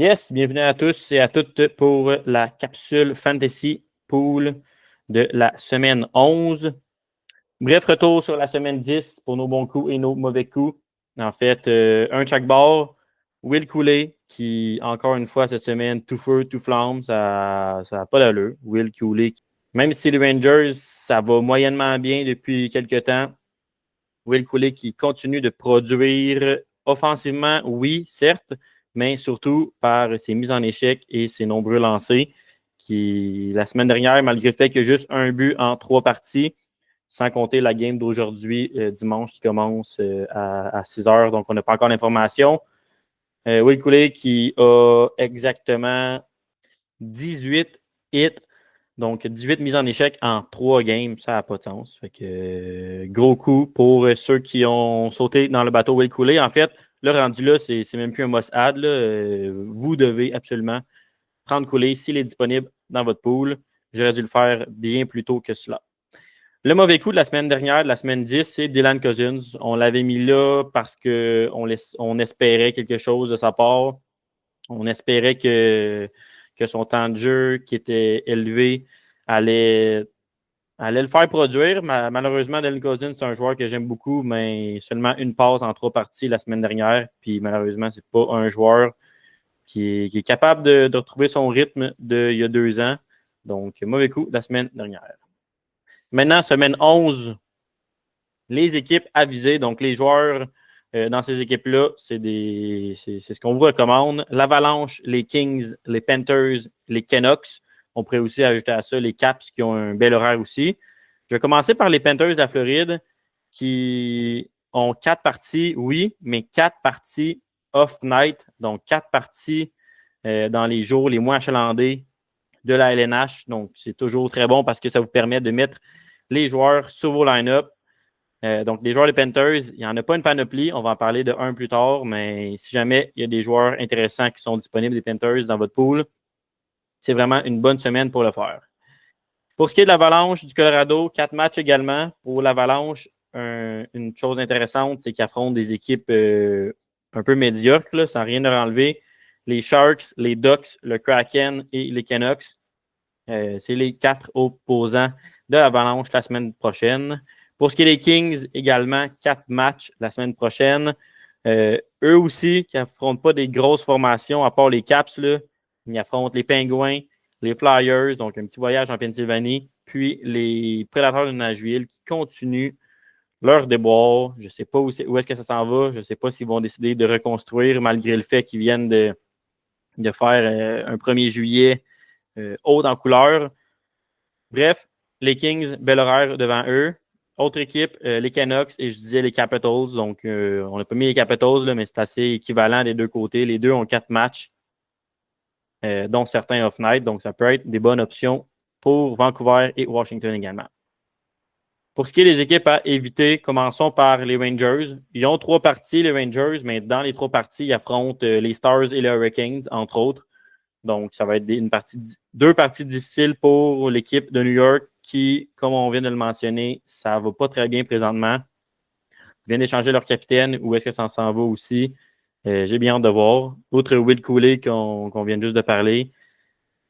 Yes, bienvenue à tous et à toutes pour la capsule Fantasy Pool de la semaine 11. Bref retour sur la semaine 10 pour nos bons coups et nos mauvais coups. En fait, un de chaque bord. Will Cooley, qui, encore une fois, cette semaine, tout feu, tout flamme, ça n'a pas d'allure. Will Cooley, même si les Rangers, ça va moyennement bien depuis quelques temps. Will Cooley qui continue de produire offensivement, oui, certes, mais surtout par ses mises en échec et ses nombreux lancers. Qui, la semaine dernière, malgré le fait qu'il y a juste un but en 3 parties, sans compter la game d'aujourd'hui, dimanche, qui commence à 6 heures, donc on n'a pas encore l'information. Will Cooley qui a exactement 18 hits, donc 18 mises en échec en 3 games, ça n'a pas de sens. Fait que, gros coup pour ceux qui ont sauté dans le bateau Will Cooley. En fait, le rendu là, c'est même plus un must-add. Vous devez absolument prendre Cooley s'il est disponible dans votre pool. J'aurais dû le faire bien plus tôt que cela. Le mauvais coup de la semaine dernière, de la semaine 10, c'est Dylan Cousins. On l'avait mis là parce qu'on espérait quelque chose de sa part. On espérait que son temps de jeu qui était élevé allait le faire produire. Malheureusement, Dylan Cousins, c'est un joueur que j'aime beaucoup, mais seulement une passe en 3 parties la semaine dernière. Puis malheureusement, c'est pas un joueur qui est capable de retrouver son rythme d'il y a 2 ans. Donc, mauvais coup la semaine dernière. Maintenant, semaine 11, les équipes avisées, donc les joueurs dans ces équipes-là, c'est ce qu'on vous recommande. L'Avalanche, les Kings, les Panthers, les Canucks. On pourrait aussi ajouter à ça les Caps qui ont un bel horaire aussi. Je vais commencer par les Panthers de la Floride qui ont 4 parties, oui, mais 4 parties off-night, donc 4 parties dans les jours, les mois achalandés de la LNH. Donc, c'est toujours très bon parce que ça vous permet de mettre les joueurs sur vos line-up. Donc, les joueurs des Panthers, il n'y en a pas une panoplie. On va en parler de un plus tard, mais si jamais il y a des joueurs intéressants qui sont disponibles des Panthers dans votre pool, c'est vraiment une bonne semaine pour le faire. Pour ce qui est de l'Avalanche du Colorado, 4 matchs également. Pour l'Avalanche, une chose intéressante, c'est qu'ils affrontent des équipes un peu médiocres, là, sans rien leur enlever. Les Sharks, les Ducks, le Kraken et les Canucks. C'est les 4 opposants de l'Avalanche la semaine prochaine. Pour ce qui est des Kings, également 4 matchs la semaine prochaine. Eux aussi, qui n'affrontent pas des grosses formations, à part les Caps, là, ils affrontent les Penguins, les Flyers, donc un petit voyage en Pennsylvanie, puis les Prédateurs de Nashville qui continuent leur déboire. Je ne sais pas où est-ce que ça s'en va. Je ne sais pas s'ils vont décider de reconstruire malgré le fait qu'ils viennent de faire un 1er juillet haut en couleur. Bref, les Kings, bel horaire devant eux. Autre équipe, les Canucks et je disais les Capitals. Donc, on n'a pas mis les Capitals, là, mais c'est assez équivalent des deux côtés. Les deux ont 4 matchs, dont certains off-night. Donc, ça peut être des bonnes options pour Vancouver et Washington également. Pour ce qui est des équipes à éviter, commençons par les Rangers. Ils ont 3 parties, les Rangers, mais dans les 3 parties, ils affrontent les Stars et les Hurricanes, entre autres. Donc, ça va être 2 parties difficiles pour l'équipe de New York qui, comme on vient de le mentionner, ça ne va pas très bien présentement. Ils viennent d'échanger leur capitaine. Où est-ce que ça s'en va aussi? J'ai bien hâte de voir. Outre Will Cooley qu'on vient juste de parler,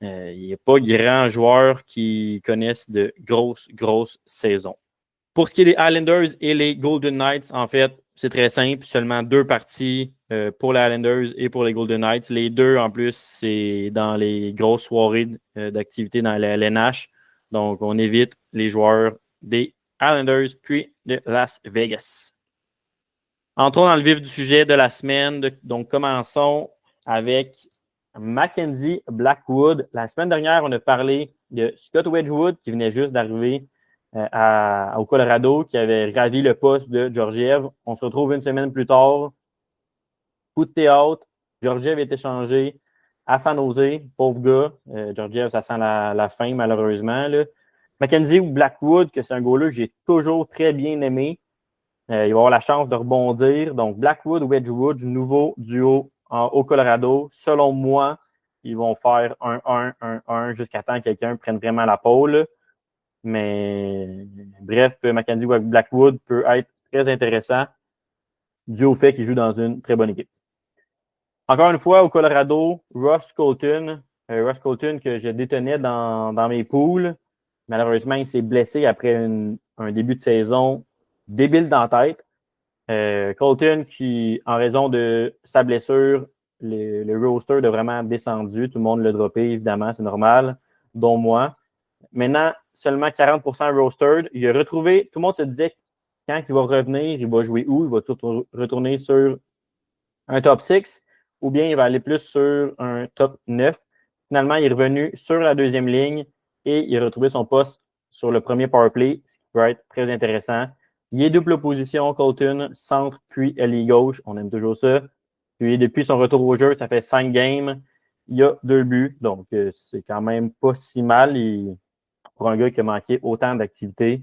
il n'y a pas grand joueur qui connaissent de grosses saisons. Pour ce qui est des Islanders et les Golden Knights, en fait, c'est très simple. Seulement 2 parties pour les Islanders et pour les Golden Knights. Les deux, en plus, c'est dans les grosses soirées d'activité dans la LNH. Donc, on évite les joueurs des Islanders puis de Las Vegas. Entrons dans le vif du sujet de la semaine. Donc, commençons avec Mackenzie Blackwood. La semaine dernière, on a parlé de Scott Wedgwood qui venait juste d'arriver au Colorado, qui avait ravi le poste de Georgiev. On se retrouve une semaine plus tard. Coup de théâtre. Georgiev est échangé à San Jose. Pauvre gars. Georgiev, ça sent la fin, malheureusement. Là. Mackenzie Blackwood, que c'est un gars-là que j'ai toujours très bien aimé. Il va avoir la chance de rebondir. Donc, Blackwood, Wedgwood, nouveau duo au Colorado. Selon moi, ils vont faire 1-1, 1-1 jusqu'à temps que quelqu'un prenne vraiment la pôle. Mais bref, Mackenzie Blackwood peut être très intéressant dû au fait qu'il joue dans une très bonne équipe. Encore une fois, au Colorado, Ross Colton que je détenais dans mes poules. Malheureusement, il s'est blessé après un début de saison débile dans la tête. Colton qui, en raison de sa blessure, le roster a vraiment descendu. Tout le monde l'a droppé, évidemment, c'est normal, dont moi. Maintenant, seulement 40% rostered. Il a retrouvé, tout le monde se disait que quand il va revenir, il va jouer où? Il va tout retourner sur un top 6 ou bien il va aller plus sur un top 9. Finalement, il est revenu sur la deuxième ligne et il a retrouvé son poste sur le premier powerplay, ce qui va être très intéressant. Il est double position, Colton, centre puis ailier gauche. On aime toujours ça. Puis depuis son retour au jeu, ça fait 5 games. Il y a 2 buts, donc c'est quand même pas si mal pour un gars qui a manqué autant d'activité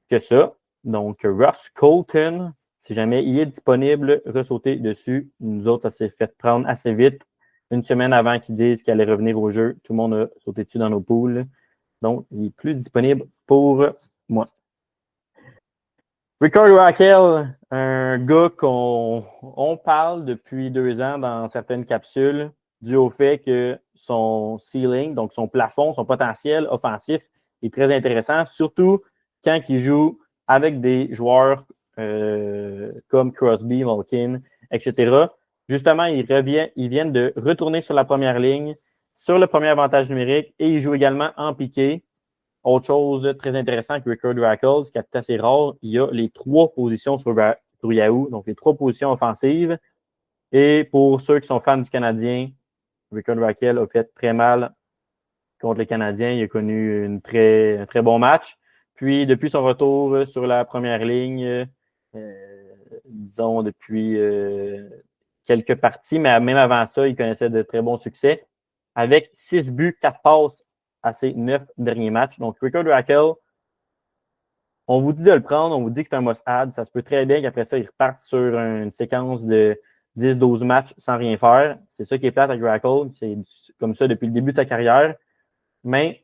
que ça. Donc, Ross Colton, si jamais il est disponible, ressautez dessus. Nous autres, ça s'est fait prendre assez vite. Une semaine avant qu'ils disent qu'il allait revenir au jeu, tout le monde a sauté dessus dans nos poules. Donc, il est plus disponible pour moi. Rickard Rakell, un gars qu'on parle depuis 2 ans dans certaines capsules, dû au fait que son ceiling, donc son plafond, son potentiel offensif est très intéressant, surtout quand il joue avec des joueurs comme Crosby, Malkin, etc. Justement, ils viennent de retourner sur la première ligne, sur le premier avantage numérique, et ils jouent également en piqué. Autre chose très intéressante avec Rickard Rakell, ce qui est assez rare, il y a les 3 positions sur Yahoo, donc les 3 positions offensives. Et pour ceux qui sont fans du Canadien, Rickard Rakell a fait très mal contre les Canadiens. Il a connu un très bon match. Puis, depuis son retour sur la première ligne, disons depuis quelques parties, mais même avant ça, il connaissait de très bons succès. Avec 6 buts, 4 passes à ses 9 derniers matchs. Donc, Rickard Rakell, on vous dit de le prendre, on vous dit que c'est un must-add. Ça se peut très bien qu'après ça, il reparte sur une séquence de 10-12 matchs sans rien faire. C'est ça qui est plate avec Rakell. C'est comme ça depuis le début de sa carrière. Mais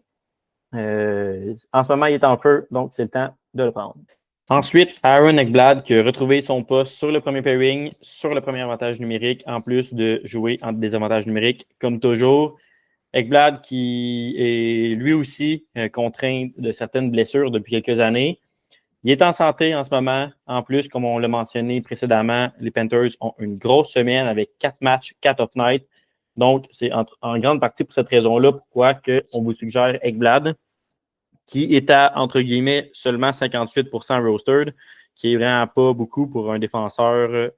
en ce moment, il est en feu, donc c'est le temps de le prendre. Ensuite, Aaron Ekblad qui a retrouvé son poste sur le premier pairing, sur le premier avantage numérique, en plus de jouer en désavantage numérique, comme toujours. Ekblad qui est lui aussi contraint de certaines blessures depuis quelques années. Il est en santé en ce moment. En plus, comme on l'a mentionné précédemment, les Panthers ont une grosse semaine avec 4 matchs, 4 off-night. Donc, c'est en grande partie pour cette raison-là pourquoi on vous suggère Ekblad, qui est à, entre guillemets, seulement 58% rostered, qui est vraiment pas beaucoup pour un défenseur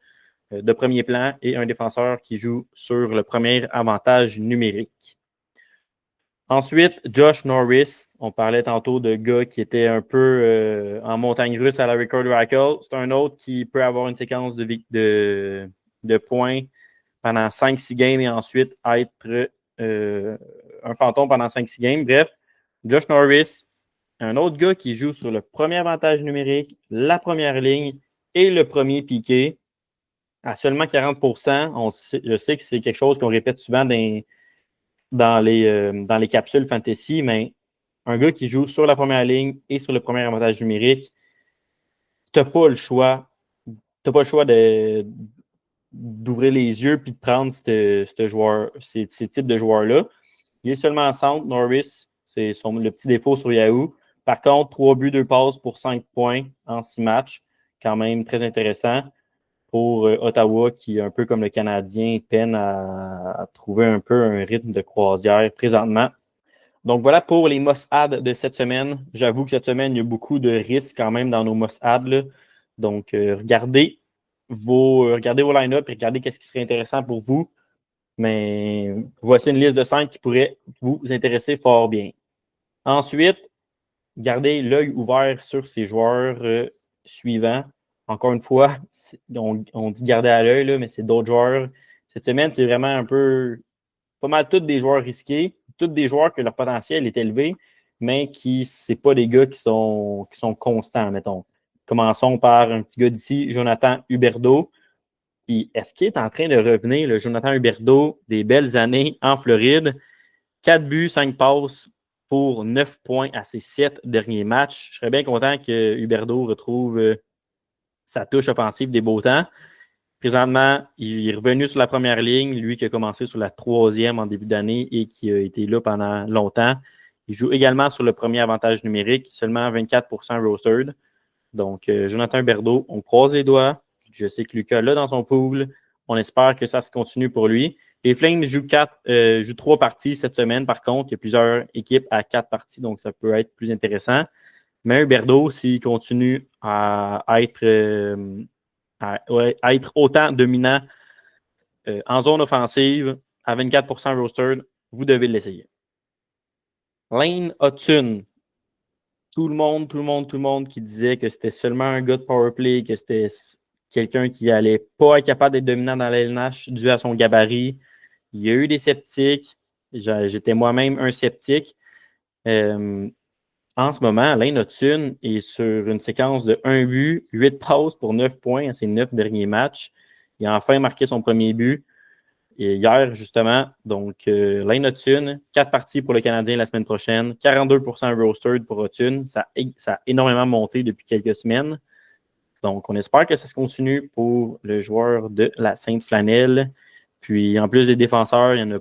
de premier plan et un défenseur qui joue sur le premier avantage numérique. Ensuite, Josh Norris. On parlait tantôt de gars qui était un peu en montagne russe à la Rickard Rakell. C'est un autre qui peut avoir une séquence de points pendant 5-6 games et ensuite être un fantôme pendant 5-6 games. Bref, Josh Norris, un autre gars qui joue sur le premier avantage numérique, la première ligne et le premier piqué à seulement 40%. Je sais que c'est quelque chose qu'on répète souvent dans les capsules fantasy, mais un gars qui joue sur la première ligne et sur le premier avantage numérique, tu n'as pas le choix. Tu n'as pas le choix d'ouvrir les yeux et de prendre ces types de joueurs-là. Il est seulement en centre, Norris. C'est le petit défaut sur Yahoo. Par contre, 3 buts, 2 passes pour 5 points en 6 matchs. Quand même très intéressant pour Ottawa, qui, un peu comme le Canadien, peine à trouver un peu un rythme de croisière présentement. Donc voilà pour les must-add de cette semaine. J'avoue que cette semaine, il y a beaucoup de risques quand même dans nos must-add. Donc, regardez vos line-up et regardez qu'est-ce qui serait intéressant pour vous. Mais voici une liste de 5 qui pourrait vous intéresser fort bien. Ensuite, gardez l'œil ouvert sur ces joueurs suivants. Encore une fois, on dit garder à l'œil, mais c'est d'autres joueurs. Cette semaine, c'est vraiment un peu pas mal tous des joueurs risqués, tous des joueurs que leur potentiel est élevé, mais qui c'est pas des gars qui sont constants, mettons. Commençons par un petit gars d'ici, Jonathan Huberdeau. Puis, est-ce qu'il est en train de revenir, le Jonathan Huberdeau, des belles années en Floride? 4 buts, 5 passes pour 9 points à ses 7 derniers matchs. Je serais bien content que Huberdeau retrouve sa touche offensive des beaux temps. Présentement, il est revenu sur la première ligne, lui qui a commencé sur la 3e en début d'année et qui a été là pendant longtemps. Il joue également sur le premier avantage numérique, seulement 24% rostered. Donc, Jonathan Huberdeau, on croise les doigts. Je sais que Lucas l'a dans son pool. On espère que ça se continue pour lui. Les Flames jouent 3 parties cette semaine. Par contre, il y a plusieurs équipes à 4 parties, donc ça peut être plus intéressant. Mais Huberdeau, s'il continue à être autant dominant en zone offensive à 24% rostered, vous devez l'essayer. Lane Hudson. Tout le monde qui disait que c'était seulement un gars de powerplay, que c'était quelqu'un qui allait pas être capable d'être dominant dans la LNH dû à son gabarit. Il y a eu des sceptiques. J'étais moi-même un sceptique. En ce moment, Lane Hudson est sur une séquence de 1 but, 8 passes pour 9 points à ses 9 derniers matchs. Il a enfin marqué son premier but. Et hier, justement, donc Lane Hudson, 4 parties pour le Canadien la semaine prochaine, 42% rostered pour Hudson. Ça a énormément monté depuis quelques semaines. Donc, on espère que ça se continue pour le joueur de la Sainte-Flanelle. Puis, en plus des défenseurs, il n'y en a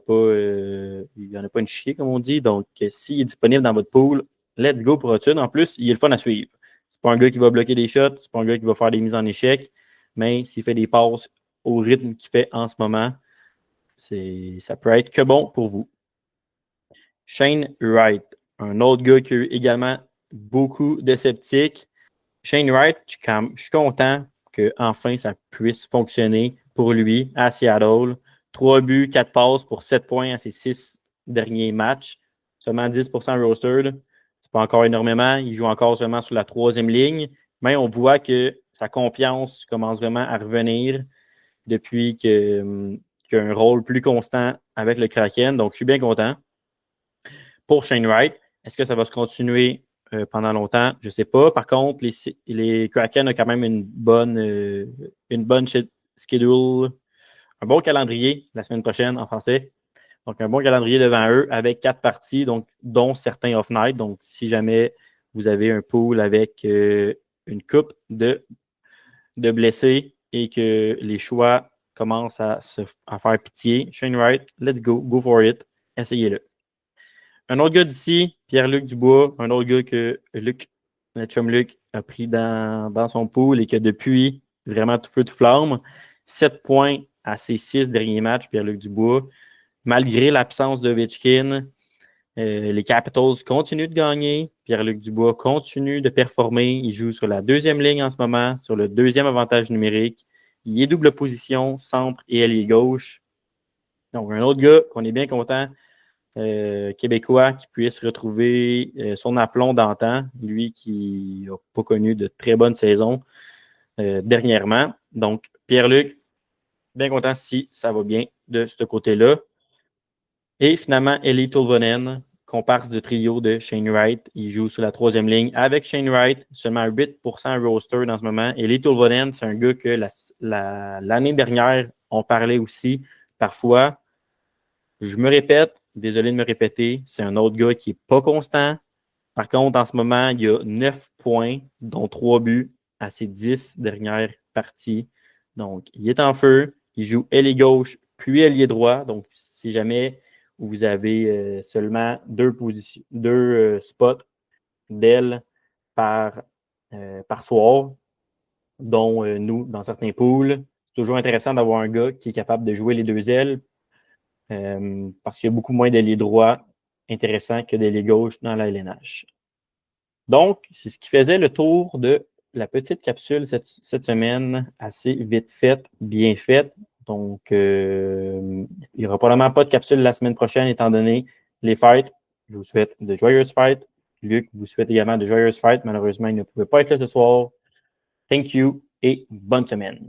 pas une chier, comme on dit. Donc, s'il est disponible dans votre pool, let's go pour Hudson. En plus, il est le fun à suivre. C'est pas un gars qui va bloquer des shots, c'est pas un gars qui va faire des mises en échec, mais s'il fait des passes au rythme qu'il fait en ce moment, ça peut être que bon pour vous. Shane Wright, un autre gars qui a eu également beaucoup de sceptiques. Shane Wright, je suis content qu'enfin ça puisse fonctionner pour lui à Seattle. 3 buts, 4 passes pour 7 points à ses 6 derniers matchs. Seulement 10% rostered. C'est pas encore énormément. Il joue encore seulement sur la 3e ligne. Mais on voit que sa confiance commence vraiment à revenir depuis qu'il a un rôle plus constant avec le Kraken. Donc, je suis bien content. Pour Shane Wright, est-ce que ça va se continuer pendant longtemps? Je ne sais pas. Par contre, les Kraken ont quand même une bonne schedule, un bon calendrier la semaine prochaine en français. Donc, un bon calendrier devant eux avec 4 parties, donc, dont certains off-night. Donc, si jamais vous avez un pool avec une coupe de blessés et que les choix commencent à faire pitié, Shane Wright, let's go for it, essayez-le. Un autre gars d'ici, Pierre-Luc Dubois, un autre gars que notre chum Luc, a pris dans son pool et que depuis, vraiment tout feu de flamme, 7 points à ses 6 derniers matchs, Pierre-Luc Dubois. Malgré l'absence de Ovechkin, les Capitals continuent de gagner. Pierre-Luc Dubois continue de performer. Il joue sur la 2e ligne en ce moment, sur le 2e avantage numérique. Il est double position, centre et ailier gauche. Donc, un autre gars qu'on est bien content, québécois, qui puisse retrouver son aplomb d'antan, lui qui n'a pas connu de très bonnes saisons dernièrement. Donc, Pierre-Luc, bien content si ça va bien de ce côté-là. Et finalement, Eeli Tolvanen, comparse de trio de Shane Wright. Il joue sur la 3e ligne avec Shane Wright, seulement 8% roster en ce moment. Eeli Tolvanen, c'est un gars que l'année dernière, on parlait aussi parfois. Je me répète, désolé de me répéter, c'est un autre gars qui n'est pas constant. Par contre, en ce moment, il y a 9 points, dont 3 buts à ses 10 dernières parties. Donc, il est en feu. Il joue ailier gauche, puis ailier droit. Donc, si jamais vous avez seulement deux spots d'aile par soir, dont nous, dans certains pools, c'est toujours intéressant d'avoir un gars qui est capable de jouer les 2 ailes parce qu'il y a beaucoup moins d'ailier droit intéressant que d'ailier gauche dans la LNH. Donc, c'est ce qui faisait le tour de la petite capsule cette semaine, assez vite faite, bien faite. Donc, il n'y aura probablement pas de capsule la semaine prochaine, étant donné les fights. Je vous souhaite de joyeuses fights. Luc vous souhaite également de joyeuses fights. Malheureusement, il ne pouvait pas être là ce soir. Thank you et bonne semaine.